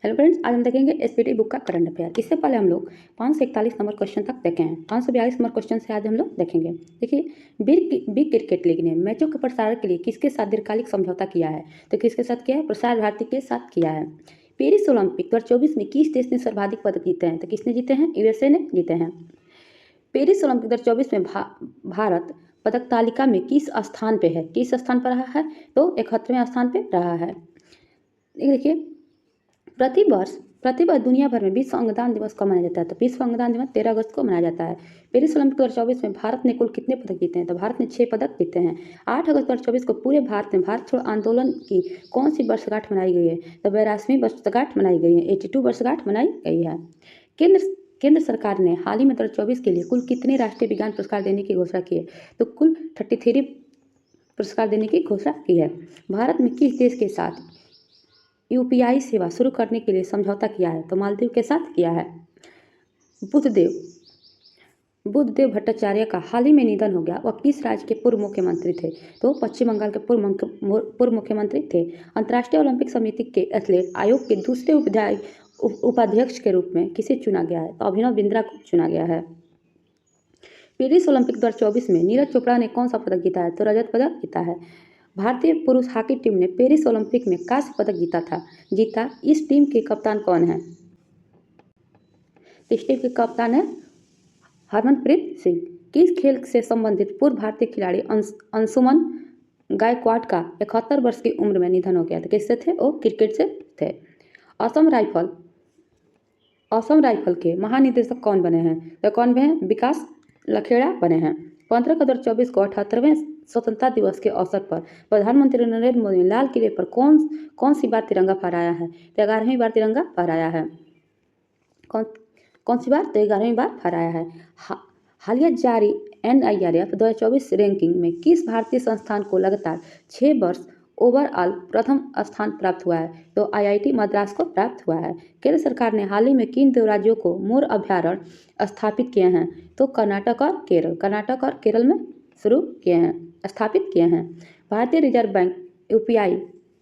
Hello friends, आज हम देखेंगे एसपीटी बुक का करंट अफेयर। इससे पहले हम लोग 5 से 41 नंबर क्वेश्चन तक देखे हैं। 542 नंबर क्वेश्चन से आज हम लोग देखेंगे। देखिए, बिग क्रिकेट लीग ने मैचों के प्रसारण के लिए किसके साथ दीर्घकालिक समझौता किया है? तो किसके साथ किया है? प्रसार भारती के साथ किया है। पेरिस ओलंपिक 2024 में किस देश ने सर्वाधिक पदक जीते हैं? तो किसने जीते हैं? यूएसए ने जीते हैं। पेरिस ओलंपिक 2024 में भारत पदक तालिका में किस स्थान पे है? किस स्थान पर रहा है? तो 71वें स्थान पे रहा है। देखिए, प्रतिवर्ष दुनिया भर में विश्व अंगदान दिवस कब मनाया जाता है? तो विश्व अंगदान दिवस 13 अगस्त को मनाया जाता है। पेरिस ओलंपिक 2024 में भारत ने कुल कितने पदक जीते हैं? तो भारत ने 6 पदक जीते हैं। 8 अगस्त 2024 को पूरे भारत में भारत छोड़ो आंदोलन की कौन सी वर्षगांठ मनाई गई है? तो 82वीं वर्षगांठ मनाई गई है। 82 वर्षगांठ मनाई गई है। केंद्र सरकार ने हाल ही में 2024 के लिए कुल कितने राष्ट्रीय विज्ञान पुरस्कार देने की घोषणा की है? तो कुल 33 पुरस्कार देने की घोषणा की है। भारत में किस देश के साथ यूपीआई सेवा शुरू करने के लिए समझौता किया है? तो मालदीव के साथ किया है। बुद्धदेव भट्टाचार्य का हाल ही में निधन हो गया। वह किस राज्य के पूर्व मुख्यमंत्री थे? तो पश्चिम बंगाल के पूर्व मुख्यमंत्री थे। अंतर्राष्ट्रीय ओलंपिक समिति के एथलेट आयोग के दूसरे उपाध्यक्ष के रूप में किसे चुना गया है? तो अभिनव बिंद्रा को चुना गया है। पेरिस ओलंपिक 2024 में नीरज चोपड़ा ने कौन सा पदक जीता है? तो रजत पदक जीता है। भारतीय पुरुष हॉकी टीम ने पेरिस ओलंपिक में कांस्य पदक जीता। इस टीम के कप्तान कौन है? इस टीम के कप्तान है हरमनप्रीत सिंह। किस खेल से संबंधित पूर्व भारतीय खिलाड़ी अंशुमन गायकवाड का 71 वर्ष की उम्र में निधन हो गया था? किससे थे? वो क्रिकेट से थे। असम राइफल के महानिदेशक कौन बने हैं? तो कौन बने हैं? विकास लखेड़ा बने हैं। 15 अगस्त 2024 को 78वें स्वतंत्रता दिवस के अवसर पर प्रधानमंत्री नरेंद्र मोदी ने लाल किले पर कौन सी बार तिरंगा फहराया है? तो 11वीं बार तिरंगा फहराया है। कौन सी बार? तो 11वीं बार फहराया है। हालिया जारी NIRF 2024 रैंकिंग में किस भारतीय संस्थान को लगातार 6 वर्ष ओवरऑल प्रथम स्थान प्राप्त हुआ है? तो IIT मद्रास को प्राप्त हुआ है। केंद्र सरकार ने हाल ही में किन 2 राज्यों को मोर अभ्यारण्य स्थापित किए हैं? तो कर्नाटक और केरल में स्थापित किए हैं। भारतीय रिजर्व बैंक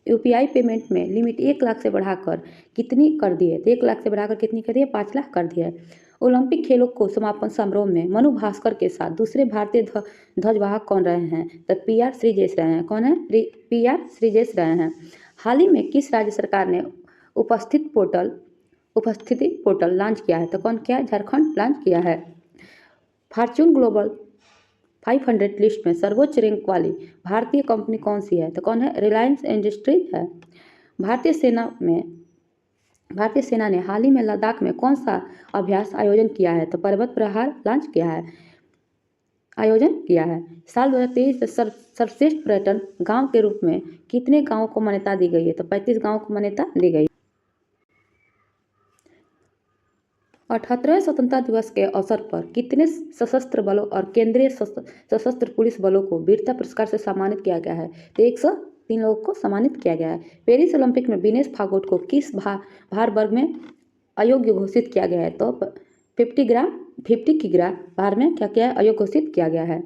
यूपीआई पेमेंट में लिमिट 1 लाख से बढ़ाकर कितनी कर दी है? तो 1 लाख से बढ़ाकर कितनी कर दी है? 5 लाख कर दी है। ओलंपिक खेलों को समापन समारोह में मनु भास्कर के साथ दूसरे भारतीय ध्वजवाहक कौन रहे हैं? तो PR श्रीजेश रहे हैं। कौन है? PR श्रीजेश रहे हैं। हाल ही में किस राज्य सरकार ने उपस्थिति पोर्टल लॉन्च किया है? तो कौन किया है? झारखंड लॉन्च किया है। फॉर्च्यून ग्लोबल 500 लिस्ट में सर्वोच्च रैंक वाली भारतीय कंपनी कौन सी है? तो कौन है? रिलायंस इंडस्ट्रीज है। भारतीय सेना ने हाल ही में लद्दाख में कौन सा अभ्यास आयोजन किया है? तो पर्वत प्रहार आयोजन किया है। साल 2023 से सर्वश्रेष्ठ पर्यटन गांव के रूप में कितने गांवों को मान्यता दी गई है? तो 35 गांवों को मान्यता दी गई। 78वें स्वतंत्रता दिवस के अवसर पर कितने सशस्त्र बलों और केंद्रीय सशस्त्र पुलिस बलों को वीरता पुरस्कार से सम्मानित किया गया है? तो 103 लोगों को सम्मानित किया गया है। पेरिस ओलंपिक में विनेश फोगाट को किस भार वर्ग में अयोग्य घोषित किया गया है? तो 50 किग्रा भार में क्या किया है? अयोग्य घोषित किया गया है।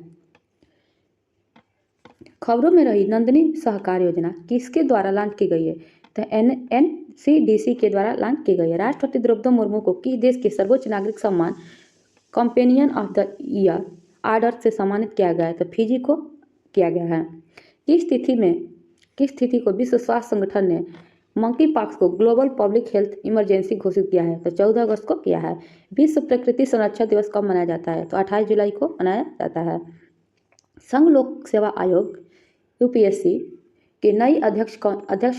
खबरों में रही नंदिनी सहकार योजना किसके द्वारा लॉन्च की गई है? तो NCDC के द्वारा लॉन्च की गई है। राष्ट्रपति द्रौपदी मुर्मू को किस देश के सर्वोच्च नागरिक सम्मान companion of the year order से सम्मानित किया गया है? तो फिजी को किया गया है। किस तिथि को विश्व स्वास्थ्य संगठन ने मंकी पॉक्स को ग्लोबल पब्लिक हेल्थ इमरजेंसी घोषित किया है? तो 14 अगस्त को किया है। विश्व प्रकृति संरक्षण दिवस कब मनाया जाता है? तो 28 जुलाई को मनाया जाता है। संघ लोक सेवा आयोग UPSC के नई अध्यक्ष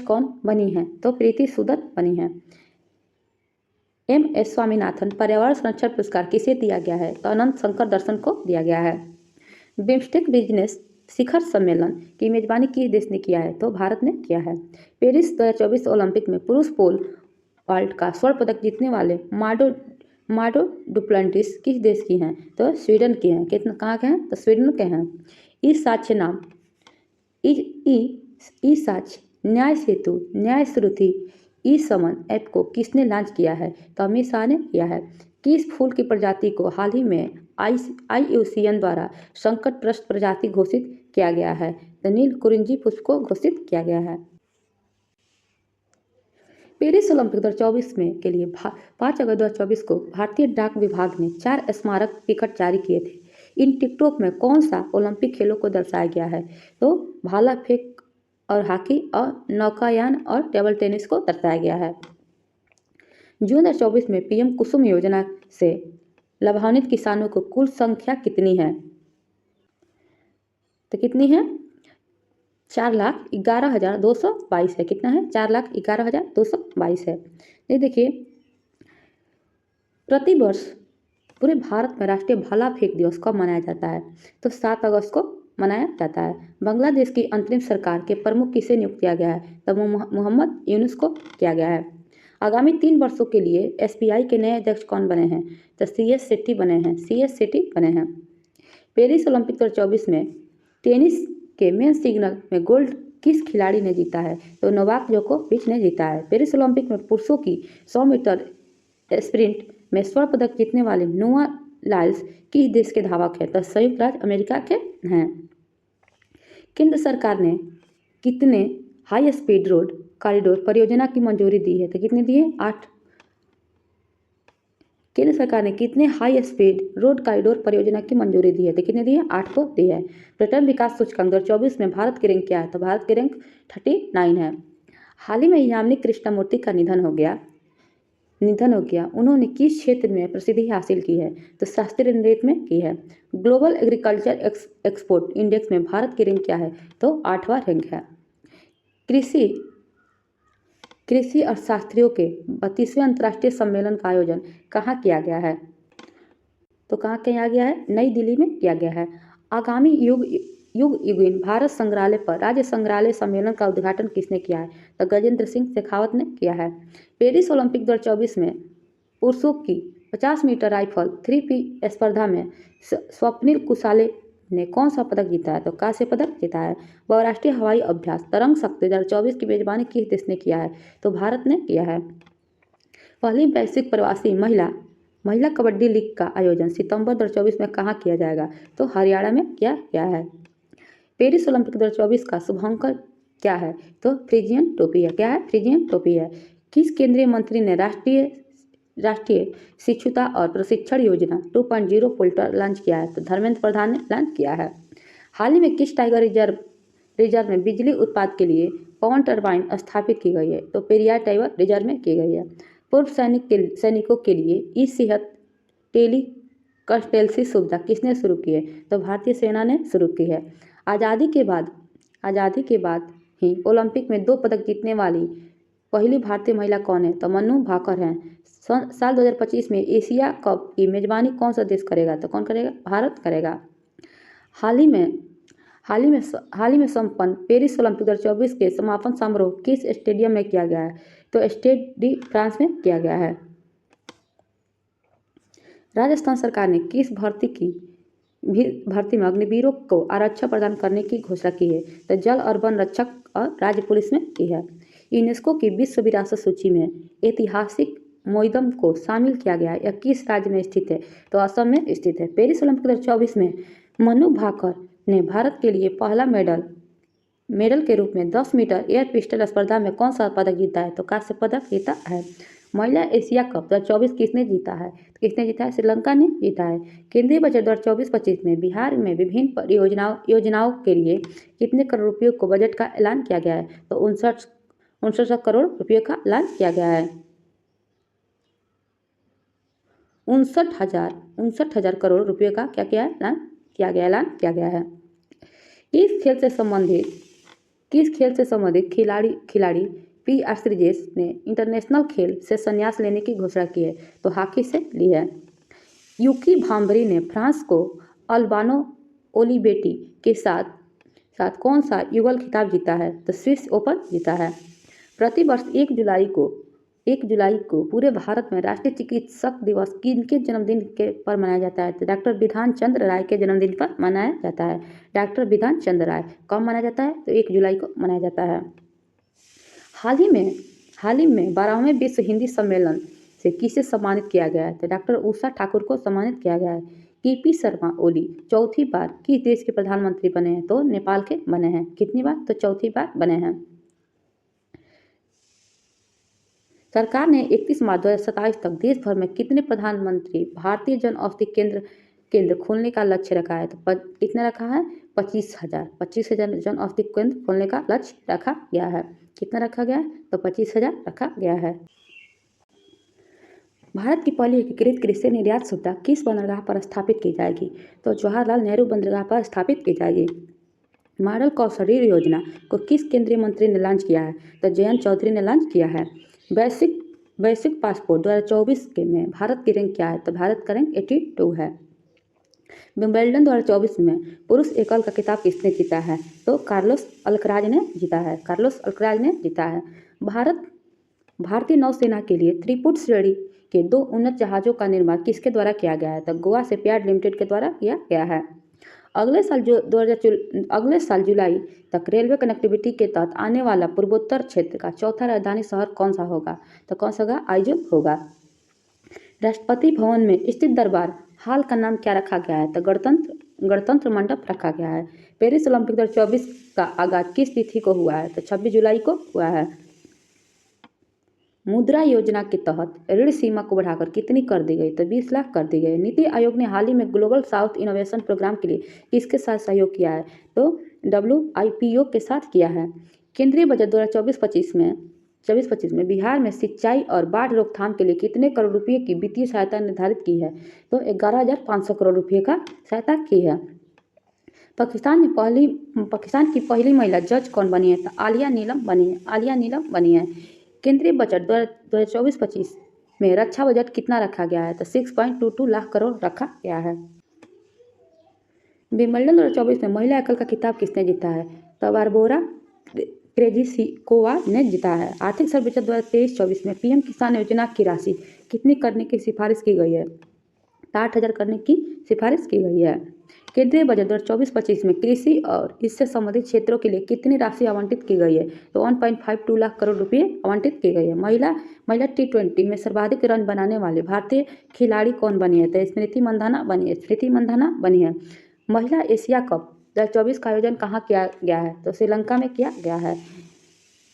कौन बनी है? तो प्रीति सूदन बनी है। MS स्वामीनाथन पर्यावरण संरक्षण पुरस्कार किसे दिया गया है? तो अनंत शंकर दर्शन को दिया गया है। बिम्स्टेक बिजनेस शिखर सम्मेलन की मेजबानी किस देश ने किया है? तो भारत ने किया है। पेरिस 2024 ओलंपिक में पुरुष पोल वॉल्ट का स्वर्ण पदक जीतने वाले माडो डुप्लांटिस किस देश की हैं? तो स्वीडन की हैं। कहाँ के हैं? तो स्वीडन के हैं। ई साक्ष्य न्याय सेतु न्याय श्रुति ई समन ऐप को किसने लॉन्च किया है? तो अमित शाह ने किया है। किस फूल की प्रजाति को हाल ही में IUCN द्वारा संकटग्रस्त प्रजाति घोषित किया गया है? तो नील कुरिंजी पुष्प को घोषित किया गया है। पेरिस ओलंपिक 2024 में के लिए 5 अगस्त 2024 को भारतीय डाक विभाग ने 4 स्मारक टिकट जारी किए थे। इन टिकटों में कौन सा ओलंपिक खेलों को दर्शाया गया है? तो भाला फेंक और हॉकी और नौकायान और टेबल टेनिस को दर्शाया गया है। जून 2024 में पीएम कुसुम योजना से लाभान्वित किसानों को कुल संख्या कितनी है? तो कितनी है? 4,11,222 है। कितना है? 4,11,222 है। ये देखिए, प्रतिवर्ष पूरे भारत में राष्ट्रीय भाला फेंक दिवस कब मनाया जाता है? तो 7 अगस्त को मनाया जाता है। बांग्लादेश की अंतरिम सरकार के प्रमुख किसे नियुक्त किया गया है? तो मोहम्मद यूनुस को किया गया है। आगामी 3 वर्षों के लिए एसबीआई के नए अध्यक्ष कौन बने हैं? तो CS सेट्टी बने हैं। CS सेट्टी बने हैं। पेरिस ओलंपिक 2024 में टेनिस के मेन सिंगल में गोल्ड किस खिलाड़ी ने जीता है? तो नोवाक जोकोविच ने जीता है। पेरिस ओलंपिक में पुरुषों की 100 मीटर स्प्रिंट में स्वर्ण पदक जीतने वाले नोआ लाइल्स किस देश के धावक हैं? तो संयुक्त राज्य अमेरिका के हैं। केंद्र सरकार ने कितने हाई स्पीड रोड कॉरिडोर परियोजना की मंजूरी दी है? तो कितने दिए? 8। केंद्र सरकार ने कितने हाई स्पीड रोड कॉरिडोर परियोजना की मंजूरी दी है? तो कितने दिए? 8 को दी है। पर्यटन विकास सूचकांक 2024 में भारत की रैंक क्या है? तो भारत की रैंक 39 है। हाल ही में यामिनी कृष्णमूर्ति का निधन हो गया। उन्होंने किस क्षेत्र में प्रसिद्धि हासिल की है? तो शास्त्रीय नृत्य में की है। ग्लोबल एग्रीकल्चर एक्सपोर्ट इंडेक्स में भारत की रैंक क्या है? तो 8वां रैंक है। कृषि अर्थशास्त्रियों के 32वें अंतर्राष्ट्रीय सम्मेलन का आयोजन कहाँ किया गया है? तो कहाँ किया गया है? नई दिल्ली में किया गया है। आगामी युगीन भारत संग्रहालय पर राज्य संग्रहालय सम्मेलन का उद्घाटन किसने किया है? तो गजेंद्र सिंह शेखावत ने किया है। पेरिस ओलंपिक 2024 में पुरुषों की 50 मीटर राइफल 3P स्पर्धा में स्वप्निल कुसाले ने कौन सा पदक जीता है? तो कांस्य पदक जीता है। बहुराष्ट्रीय हवाई अभ्यास तरंग शक्ति 2024 की मेजबानी किस देश ने किया है? तो भारत ने किया है। पहली वैश्विक प्रवासी महिला कबड्डी लीग का आयोजन सितंबर 2024 में कहाँ किया जाएगा? तो हरियाणा में किया गया है। पेरिस ओलंपिक 2024 का शुभांकर क्या है? तो फ्रिजियन टोपी है। क्या है? फ्रिजियन टोपी है। किस केंद्रीय मंत्री ने राष्ट्रीय शिक्षुता और प्रशिक्षण योजना 2.0 पोर्टल लॉन्च किया है? तो धर्मेंद्र प्रधान ने लॉन्च किया है। हाल ही में किस टाइगर रिजर्व में बिजली उत्पादन के लिए पवन टरबाइन स्थापित की गई है? तो पेरियार टाइगर रिजर्व में की गई है। पूर्व सैनिकों के लिए ई सेहत टेली कंसल्टेंसी सुविधा किसने शुरू की है? तो भारतीय सेना ने शुरू की है। आज़ादी के बाद ही ओलंपिक में 2 पदक जीतने वाली पहली भारतीय महिला कौन है? तो मनु भाकर हैं। साल 2025 में एशिया कप की मेजबानी कौन सा देश करेगा? तो कौन करेगा? भारत करेगा। हाल ही में संपन्न पेरिस ओलंपिक 2024 के समापन समारोह किस स्टेडियम में किया गया है? तो स्टेड डी फ्रांस में किया गया है। राजस्थान सरकार ने किस भर्ती में अग्निवीरों को आरक्षण प्रदान करने की घोषणा की है? तो जल और वन रक्षक और राज्य पुलिस में की है। यूनेस्को की विश्व विरासत सूची में ऐतिहासिक मोइदम को शामिल किया गया है। यह किस राज्य में स्थित है? तो असम में स्थित है। पेरिस ओलंपिक 2024 में मनु भाकर ने भारत के लिए पहला मेडल के रूप में 10 मीटर एयर पिस्टल स्पर्धा में कौन सा पदक जीता है? तो कांस्य पदक जीता है। महिला एशिया कप 2024 किसने जीता है? किसने जीता है? श्रीलंका ने जीता है। केंद्रीय बजट 2024-25 में बिहार में विभिन्न योजनाओं के लिए कितने करोड़ रुपयों को बजट का ऐलान किया गया है? तो 59 करोड़ रुपयों का ऐलान किया गया है। 59,000 करोड़ रुपयों का क्या किया है? ऐलान किया गया है। किस खेल से संबंधित खिलाड़ी PR श्रीजेश ने इंटरनेशनल खेल से संन्यास लेने की घोषणा की है? तो हॉकी से ली है। यूकी भाम्बरी ने फ्रांस को अल्बानो ओलिवेटी के साथ कौन सा युगल खिताब जीता है? तो स्विस ओपन जीता है। प्रतिवर्ष 1 जुलाई को पूरे भारत में राष्ट्रीय चिकित्सक दिवस किनके जन्मदिन पर मनाया जाता है? तो डॉक्टर बिधान चंद्र राय के जन्मदिन पर मनाया जाता है। डॉक्टर बिधान चंद्र राय कब मनाया जाता है? तो 1 जुलाई को मनाया जाता है। हाल ही में 12वें विश्व हिंदी सम्मेलन से किसे सम्मानित किया गया है? तो डॉक्टर उषा ठाकुर को सम्मानित किया गया है। KP शर्मा ओली चौथी बार किस देश के प्रधानमंत्री बने हैं? तो नेपाल के बने हैं। कितनी बार? तो चौथी बार बने हैं। सरकार ने 31 मार्च 2027 तक देश भर में कितने प्रधानमंत्री भारतीय जन औषधि केंद्र खोलने का लक्ष्य रखा है? तो कितना रखा है? 25,000। 25,000 जन औषधि केंद्र खोलने का लक्ष्य रखा गया है। कितना रखा गया है? तो 25,000 रखा गया है। भारत की पहली एकीकृत कृषि निर्यात सुविधा किस बंदरगाह पर स्थापित की जाएगी? तो जवाहरलाल नेहरू बंदरगाह पर स्थापित की जाएगी। मॉडल कौशल योजना को किस केंद्रीय मंत्री ने लॉन्च किया है? तो जयंत चौधरी ने लॉन्च किया है। वैश्विक पासपोर्ट 2024 के में भारत की रैंक क्या है? तो भारत का रैंक 82 है। विंबलडन 2024 में पुरुष एकल का खिताब किसने जीता है? तो कार्लोस अल्कराज ने जीता है। कार्लोस अल्कराज ने जीता है। भारतीय नौसेना के लिए त्रिपुट श्रेणी के 2 उन्नत जहाज़ों का निर्माण किसके द्वारा किया गया है? तो गोवा शिपयार्ड लिमिटेड के द्वारा किया गया है। अगले साल जुलाई तक रेलवे कनेक्टिविटी के तहत आने वाला पूर्वोत्तर क्षेत्र का चौथा राजधानी शहर कौन सा होगा? तो कौन सा होगा? आइजोल होगा। राष्ट्रपति भवन में स्थित दरबार हाल का नाम क्या रखा गया है? तो गणतंत्र मंडप रखा गया है। पेरिस ओलंपिक 2024 का आगाज किस तिथि को हुआ है? तो 26 जुलाई को हुआ है। मुद्रा योजना के तहत ऋण सीमा को बढ़ाकर कितनी कर दी गई? तो 20 लाख कर दी गई। नीति आयोग ने हाल ही में ग्लोबल साउथ इनोवेशन प्रोग्राम के लिए किसके साथ सहयोग किया है? तो WIPO के साथ किया है। केंद्रीय बजट 2024-25 में बिहार में सिंचाई और बाढ़ रोकथाम के लिए कितने करोड़ रुपये की वित्तीय सहायता निर्धारित की है? तो 11,500 करोड़ रुपये का सहायता की है। पाकिस्तान की पहली महिला जज कौन बनी है? तो आलिया नीलम बनी है। केंद्रीय बजट 2024-25 में रक्षा बजट कितना रखा गया है? तो 6.22 लाख करोड़ रखा गया है। विंबलडन 2024 में महिला एकल का खिताब किसने जीता है? तो बारबोरा क्रेजिकोवा ने जीता है। आर्थिक सर्वेक्षण 2023-24 में PM किसान योजना की राशि कितनी करने की सिफारिश की गई है? 60,000 करने की सिफारिश की गई है। केंद्रीय बजट 2024-25 में कृषि और इससे संबंधित क्षेत्रों के लिए कितनी राशि आवंटित की गई है? तो 1.52 लाख करोड़ रुपये आवंटित की गई है। महिला T20 में सर्वाधिक रन बनाने वाले भारतीय खिलाड़ी कौन बनी है? तो स्मृति मंधाना बनी है। महिला एशिया कप 2024 का आयोजन कहाँ किया गया है? तो श्रीलंका में किया गया है।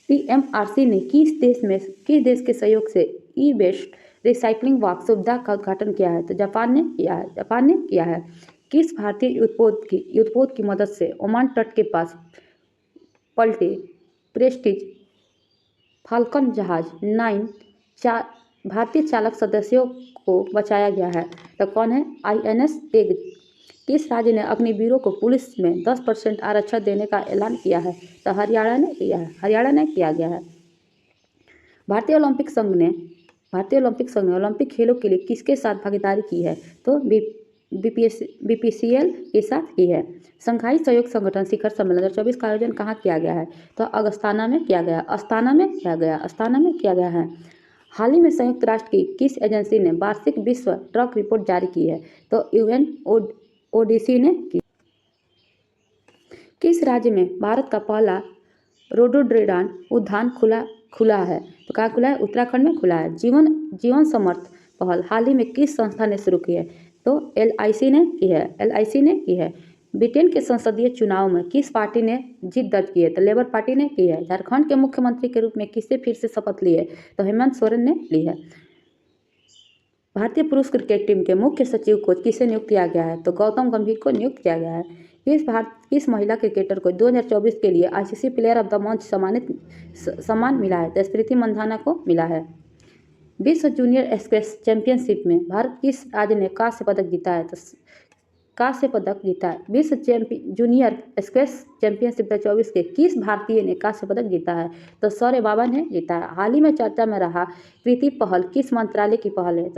TMRC ने किस देश के सहयोग से ई-वेस्ट रिसाइकलिंग वाक सुविधा का उद्घाटन किया है? तो जापान ने किया है। किस भारतीय युद्धपोत की मदद से ओमान तट के पास पलटे प्रेस्टीज फाल्कन जहाज 9 भारतीय चालक सदस्यों को बचाया गया है? तो कौन है? INS तेज। किस राज्य ने अग्निवीरों को पुलिस में 10% आरक्षण देने का ऐलान किया है? तो हरियाणा ने किया गया है। भारतीय ओलंपिक संघ ने ओलंपिक खेलों के लिए किसके साथ भागीदारी की है? तो BPCL के साथ की है। शंघाई सहयोग संगठन शिखर सम्मेलन 2024 का आयोजन कहाँ किया गया है? तो अस्थाना में किया गया है। हाल ही में संयुक्त राष्ट्र की किस एजेंसी ने वार्षिक विश्व ट्रक रिपोर्ट जारी की है? तो UNODC ने की। किस राज्य में भारत का पहला रोडोडेंड्रॉन उद्यान खुला है? तो कहाँ खुला है? उत्तराखंड में खुला है। जीवन समर्थ पहल हाल ही में किस संस्था ने शुरू की है? तो LIC ने की है। ब्रिटेन के संसदीय चुनाव में किस पार्टी ने जीत दर्ज की है? तो लेबर पार्टी ने की है। झारखंड के मुख्यमंत्री के रूप में किससे फिर से शपथ ली है? तो हेमंत सोरेन ने ली है। भारतीय पुरुष क्रिकेट टीम के मुख्य सचिव को किसे नियुक्त किया गया है? तो गौतम गंभीर को नियुक्त किया गया है। किस महिला क्रिकेटर को 2024 के लिए ICC player of the month सम्मान मिला है? तो स्मृति मंधाना को मिला है। विश्व जूनियर स्क्वैश चैंपियनशिप में भारत किस राज्य ने कांस्य पदक जीता है? तो विश्व जूनियर स्क्वैश चैंपियनशिप 2024 के किस भारतीय ने कांस्य पदक जीता है? तो सौरभ बाबा ने जीता है। हाल ही में चर्चा में रहा कृति पहल किस मंत्रालय की पहल है?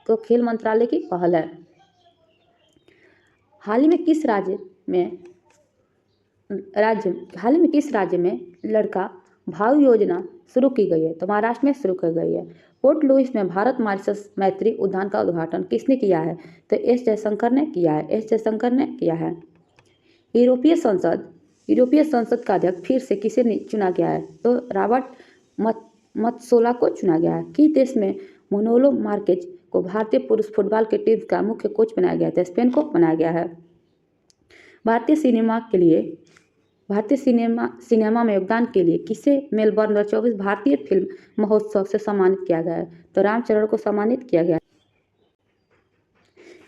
तो खेल मंत्रालय की पहल है। हाल ही में किस राज्य में लड़का भाऊ योजना शुरू की गई है? तो महाराष्ट्र में शुरू की गई है। पोर्ट लुइस में भारत मॉरिशस मैत्री उद्यान का उद्घाटन किसने किया है? तो S जयशंकर ने किया है। यूरोपीय संसद का अध्यक्ष फिर से किसे चुना गया है? तो रॉबर्ट मत्सोला को चुना गया है। किस देश में मोनोलो मार्केज को भारतीय पुरुष फुटबॉल की टीम का मुख्य कोच बनाया गया था? स्पेन को बनाया गया है। भारतीय सिनेमा के लिए भारतीय सिनेमा में योगदान के लिए किसे मेलबर्न 2024 भारतीय फिल्म महोत्सव से सम्मानित किया गया है? तो रामचरण को सम्मानित किया गया।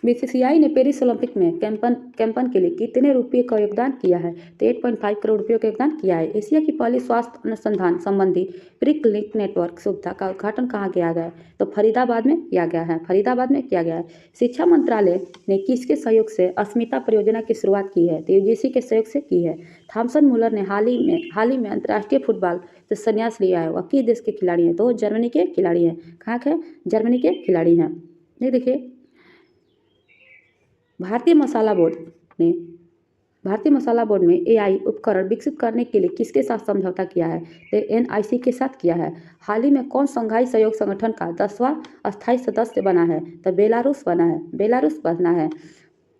बीसीसीआई ने पेरिस ओलंपिक में कैंपन के लिए कितने रुपये का योगदान किया है? तो 8.5 करोड़ रुपये का योगदान किया है। एशिया की पहली स्वास्थ्य अनुसंधान संबंधी प्री क्लिनिक नेटवर्क सुविधा का उद्घाटन कहाँ किया गया है? तो फरीदाबाद में किया गया है। फरीदाबाद में किया गया है। शिक्षा मंत्रालय ने किसके सहयोग से अस्मिता परियोजना की शुरुआत की है? तो यूजीसी के सहयोग से की है। थॉमसन मुलर ने हाल ही में अंतर्राष्ट्रीय फुटबॉल से संन्यास लिया है। वह किस देश के खिलाड़ी हैं? तो जर्मनी के खिलाड़ी हैं। कहाँ के? जर्मनी के खिलाड़ी हैं। ये देखिए, भारतीय मसाला बोर्ड में एआई उपकरण विकसित करने के लिए किसके साथ समझौता किया है? तो एनआईसी के साथ किया है। हाल ही में कौन शंघाई सहयोग संगठन का 10वां अस्थायी सदस्य बना है? तो बेलारूस बना है।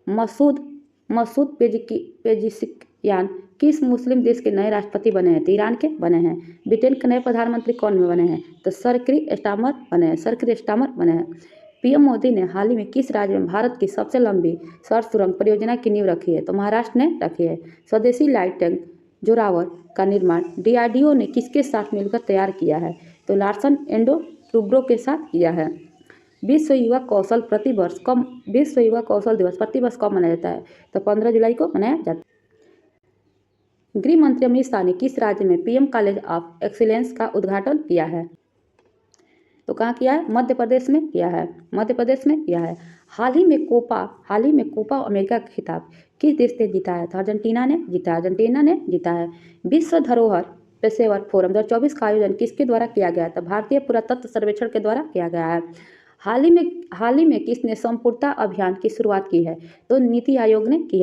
मसूद पेजिशिकियान किस मुस्लिम देश के नए राष्ट्रपति बने हैं? तो ईरान के बने हैं। ब्रिटेन के नए प्रधानमंत्री कौन बने हैं? तो सर कीर स्टारमर बने हैं। पीएम मोदी ने हाल ही में किस राज्य में भारत की सबसे लंबी सड़क सुरंग परियोजना की नींव रखी है? तो महाराष्ट्र ने रखी है। स्वदेशी लाइट टैंक जोरावर का निर्माण डीआरडीओ ने किसके साथ मिलकर तैयार किया है? तो लार्सन एंड टुब्रो के साथ किया है। विश्व युवा कौशल दिवस प्रतिवर्ष कब मनाया जाता है? तो 15 जुलाई को मनाया जाता है। गृह मंत्री अमित शाह ने किस राज्य में पीएम कॉलेज ऑफ एक्सीलेंस का उद्घाटन किया है? तो कहाँ किया है? मध्य प्रदेश में किया है। हाल ही में कोपा अमेरिका का खिताब किस देश ने जीता है? तो अर्जेंटीना ने जीता है। विश्व धरोहर पेशेवर फोरम 2024 का आयोजन किसके द्वारा किया गया? तो भारतीय पुरातत्व सर्वेक्षण के द्वारा किया गया है। हाल ही में किसने संपूर्णता अभियान की शुरुआत की है? तो नीति आयोग ने की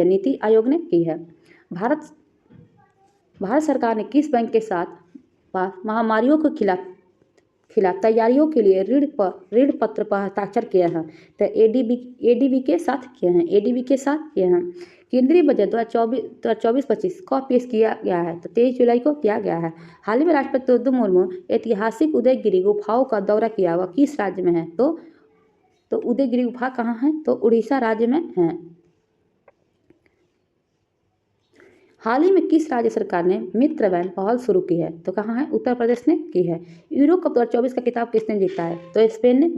है। भारत सरकार ने किस बैंक के साथ महामारियों के खिलाफ तैयारियों के लिए ऋण पत्र पर हस्ताक्षर किए हैं? तो एडीबी के साथ किए हैं। केंद्रीय बजट 2024-25 कब पेश किया गया है? तो 23 जुलाई को किया गया है। हाल ही में राष्ट्रपति द्रौपदी मुर्मू ऐतिहासिक उदयगिरी गुफाओं का दौरा किया। वह किस राज्य में है? तो उदयगिरी गुफा कहाँ है? तो उड़ीसा राज्य में है। हाल ही में किस राज्य सरकार ने मित्र वैन पहल शुरू की है? तो कहाँ है? उत्तर प्रदेश ने की है। यूरो कप 2024 का खिताब किसने जीता है? तो स्पेन ने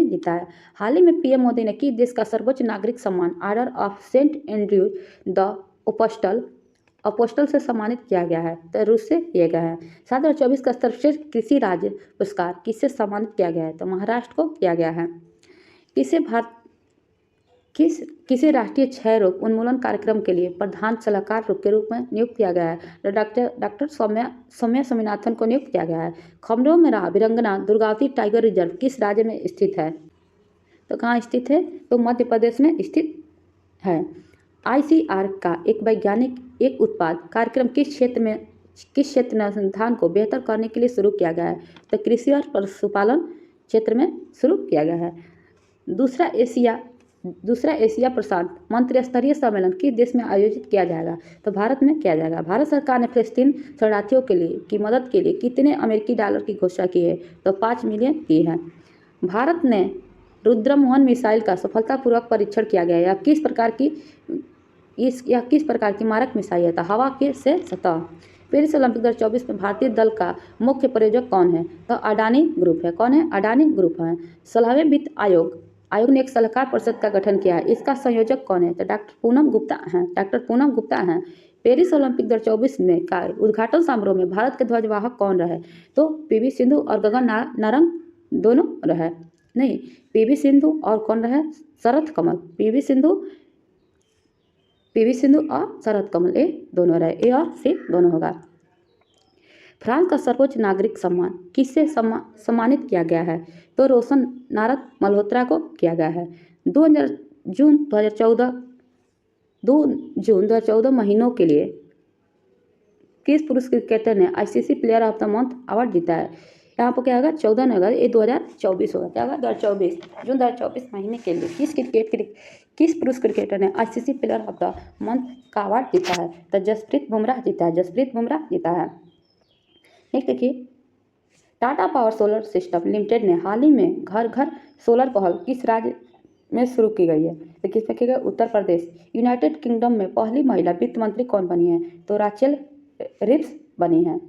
जीता है। हाल ही में पीएम मोदी ने किस देश का सर्वोच्च नागरिक सम्मान Order of Saint Andrew the Apostle से सम्मानित किया गया है? तो रूस से किया गया है। 2024 का सर्वश्रेष्ठ कृषि राज्य पुरस्कार किससे सम्मानित किया गया है? तो महाराष्ट्र को किया गया है। किसे राष्ट्रीय क्षय रोग उन्मूलन कार्यक्रम के लिए प्रधान सलाहकार के रूप में नियुक्त किया गया है? तो डॉक्टर सौम्या स्वामीनाथन को नियुक्त किया गया है। खमरों में रहा वीरंगना दुर्गावती टाइगर रिजर्व किस राज्य में स्थित है? तो कहाँ स्थित है? तो मध्य प्रदेश में स्थित है। आईसीआर का एक उत्पाद कार्यक्रम किस क्षेत्र में अनुसंधान को बेहतर करने के लिए शुरू किया गया है? तो कृषि और पशुपालन क्षेत्र में शुरू किया गया है। दूसरा एशिया प्रशांत मंत्रिस्तरीय सम्मेलन किस देश में आयोजित किया जाएगा? तो भारत में किया जाएगा। भारत सरकार ने फिलिस्तीन शरणार्थियों की मदद के लिए कितने अमेरिकी डॉलर की घोषणा की है? तो 5 मिलियन की है। भारत ने रुद्रमोहन मिसाइल का सफलतापूर्वक परीक्षण किया गया। यह किस प्रकार की मारक मिसाइल है? तो हवा के से सतह। पेरिस ओलंपिक 2024 में भारतीय दल का मुख्य प्रायोजक कौन है? तो अडानी ग्रुप है। कौन है? अडानी ग्रुप है। 16वें वित्त आयोग ने एक सलाहकार परिषद का गठन किया है। इसका संयोजक कौन है? तो डॉक्टर पूनम गुप्ता हैं। पेरिस ओलंपिक 2024 में का उद्घाटन समारोह में भारत के ध्वजवाहक कौन रहे? तो पीवी सिंधु और गगन नारंग दोनों रहे। नहीं, पीवी सिंधु और कौन रहे? शरद कमल। पीवी सिंधु और शरद कमल, ये दोनों रहे। ए और सी दोनों होगा। फ्रांस का सर्वोच्च नागरिक सम्मान किससे सम्मानित किया गया है? तो रोशन नारद मल्होत्रा को किया गया है। 2 जून 2014 महीनों के लिए किस पुरुष क्रिकेटर ने ICC player of the month award जीता है? यहाँ पर क्या होगा? 14 नहीं होगा, ये 2024 होगा। क्या होगा? 2024 जून 2024 महीने के लिए किस पुरुष क्रिकेटर ने ICC player of the month का अवार्ड जीता है? तो जसप्रीत बुमराह जीता है। एक देखिए, Tata power solar system limited ने हाल ही में घर घर सोलर पहल किस राज्य में शुरू की गई है। तो किसमें की गई? उत्तर प्रदेश। यूनाइटेड किंगडम में पहली महिला वित्त मंत्री कौन बनी है? तो राचेल रिव्स बनी है।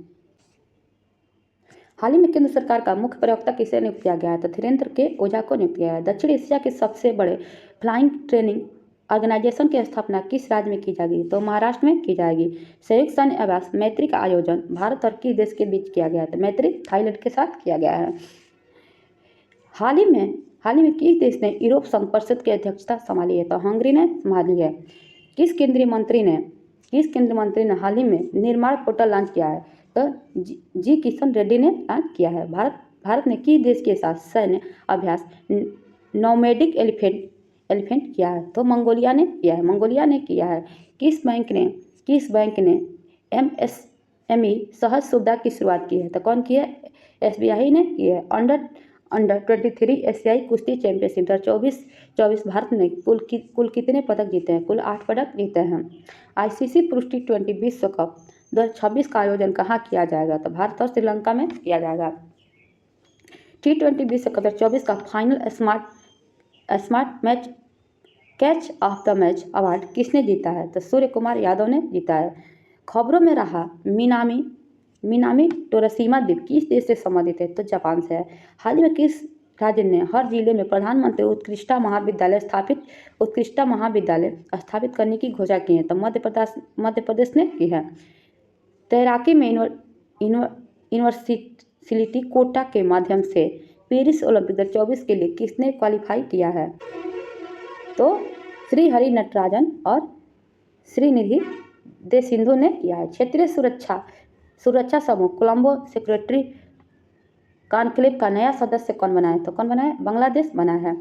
हाल ही में केंद्र सरकार का मुख्य प्रवक्ता किसे नियुक्त किया गया है? तो धीरेन्द्र के ओझा को नियुक्त किया है। दक्षिण एशिया के सबसे बड़े फ्लाइंग ट्रेनिंग ऑर्गेनाइजेशन की स्थापना किस राज्य में की जाएगी? तो महाराष्ट्र में की जाएगी। संयुक्त सैन्य अभ्यास मैत्री का आयोजन भारत और किस देश के बीच किया गया है? तो मैत्री थाईलैंड के साथ किया गया है। हाल ही में किस देश ने यूरोप संघ परिषद की अध्यक्षता संभाली है? तो हंगरी ने संभाली है। किस केंद्रीय मंत्री ने हाल ही में निर्माण पोर्टल लॉन्च किया है? तो जी किशन रेड्डी ने लॉन्च किया है। भारत ने किस देश के साथ सैन्य अभ्यास नोमैडिक एलिफेंट किया है? तो मंगोलिया ने किया है। किस बैंक ने MSME सहज सुविधा की शुरुआत की है? तो कौन की है? SBI ने की है। अंडर 23 एशियाई कुश्ती चैंपियनशिप 2024 भारत ने कुल कितने पदक जीते हैं? कुल 8 पदक जीते हैं। ICC पुरुष T20 विश्व कप 2026 का आयोजन कहाँ किया जाएगा? तो भारत और श्रीलंका में किया जाएगा। T20 विश्व कप 2024 का final smart match catch of the match award किसने जीता है? तो सूर्य कुमार यादव ने जीता है। खबरों में रहा मिनामी टोरसीमा द्वीप किस देश से संबंधित है? तो जापान से है। हाल ही में किस राज्य ने हर जिले में प्रधानमंत्री उत्कृष्ट महाविद्यालय स्थापित करने की घोषणा की है? तो मध्य प्रदेश ने की है। तैराकी में यूनिवर्सिटी कोटा के माध्यम से पेरिस ओलंपिक 2024 के लिए किसने क्वालिफाई किया है? तो श्री हरि नटराजन और श्रीनिधि दे सिंधु ने किया है। क्षेत्रीय सुरक्षा समूह कोलंबो सिक्योरिटी कॉन्क्लेव का नया सदस्य कौन बना है? तो कौन बना है? बांग्लादेश बना है।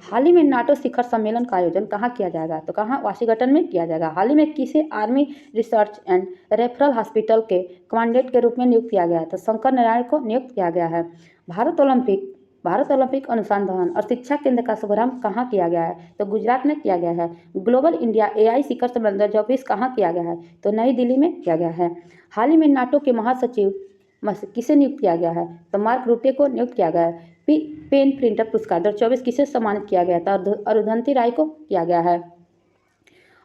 हाल ही में नाटो शिखर सम्मेलन का आयोजन कहाँ किया जाएगा? तो कहाँ? वाशिंगटन में किया जाएगा। हाल ही में किसे army research and referral hospital के कमांडेंट के रूप में नियुक्त किया गया है? तो शंकर नारायण को नियुक्त किया गया है। भारत ओलंपिक अनुसंधान और शिक्षा केंद्र का शुभारंभ कहाँ किया गया है? तो गुजरात में किया गया है। ग्लोबल इंडिया AI शिखर सम्मेलन 2024 कहाँ किया गया है? तो नई दिल्ली में किया गया है। हाल ही में नाटो के महासचिव किसे नियुक्त किया गया है? तो मार्क रूटे को नियुक्त किया गया है। पेन प्रिंटर पुरस्कार 2024 किसे सम्मानित किया गया था? अरुंधति राय को किया गया है।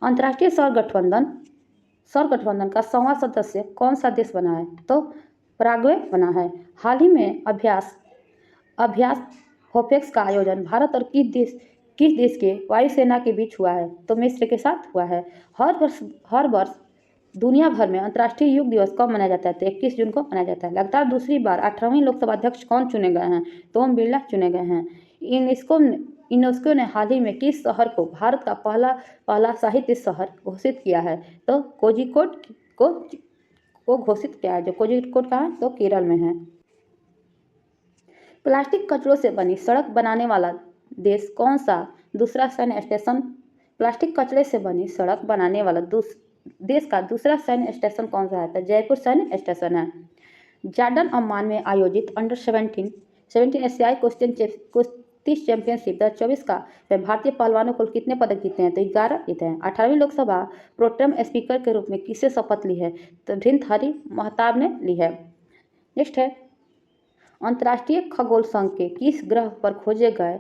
अंतर्राष्ट्रीय सौर गठबंधन का 100वां सदस्य कौन सा देश बना है? तो पराग्वे बना है। हाल ही में अभ्यास होपेक्स का आयोजन भारत और किस देश के वायुसेना के बीच हुआ है? तो मिस्र के साथ हुआ है। हर वर्ष दुनिया भर में अंतर्राष्ट्रीय योग दिवस कब मनाया जाता है? तो 21 जून को मनाया जाता है। लगातार दूसरी बार 18वीं लोकसभा अध्यक्ष कौन चुने गए हैं? तो ओम बिरला चुने गए हैं। यूनेस्को ने हाल ही में किस शहर को भारत का पहला साहित्य शहर घोषित किया है? तो कोझिकोड को घोषित किया है। जो कोझिकोड कहाँ है? तो केरल में है। प्लास्टिक कचरों से बनी सड़क बनाने वाला देश कौन सा दूसरा सैन्य स्टेशन? प्लास्टिक कचरे से बनी सड़क बनाने वाला देश का दूसरा सैन्य स्टेशन कौन सा है? तो जयपुर सैन्य स्टेशन है। जॉर्डन अम्मान में आयोजित अंडर 17 एशियाई कुश्ती चैंपियनशिप 2024 का में भारतीय पहलवानों को कितने पदक जीते हैं? तो 11 जीते हैं। 18वीं लोकसभा प्रोटेम स्पीकर के रूप में किससे शपथ ली है? तो धृतहरि महताब ने ली है। नेक्स्ट है अंतर्राष्ट्रीय खगोल संघ के किस ग्रह पर खोजे गए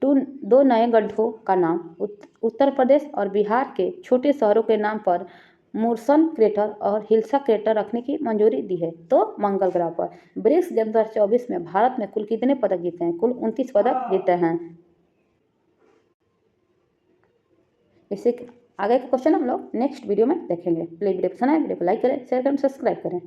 2 नए गड्ढों का नाम उत्तर प्रदेश और बिहार के छोटे शहरों के नाम पर मुर्सन क्रेटर और हिल्सा क्रेटर रखने की मंजूरी दी है? तो मंगल ग्रह पर। ब्रिक्स गेम 2024 में भारत ने कुल कितने पदक जीते हैं? कुल 29 पदक जीते हैं। इससे आगे का क्वेश्चन हम लोग नेक्स्ट वीडियो में देखेंगे। प्लीज वीडियो पसंद आए वीडियो को लाइक करें, शेयर करें, सब्सक्राइब करें।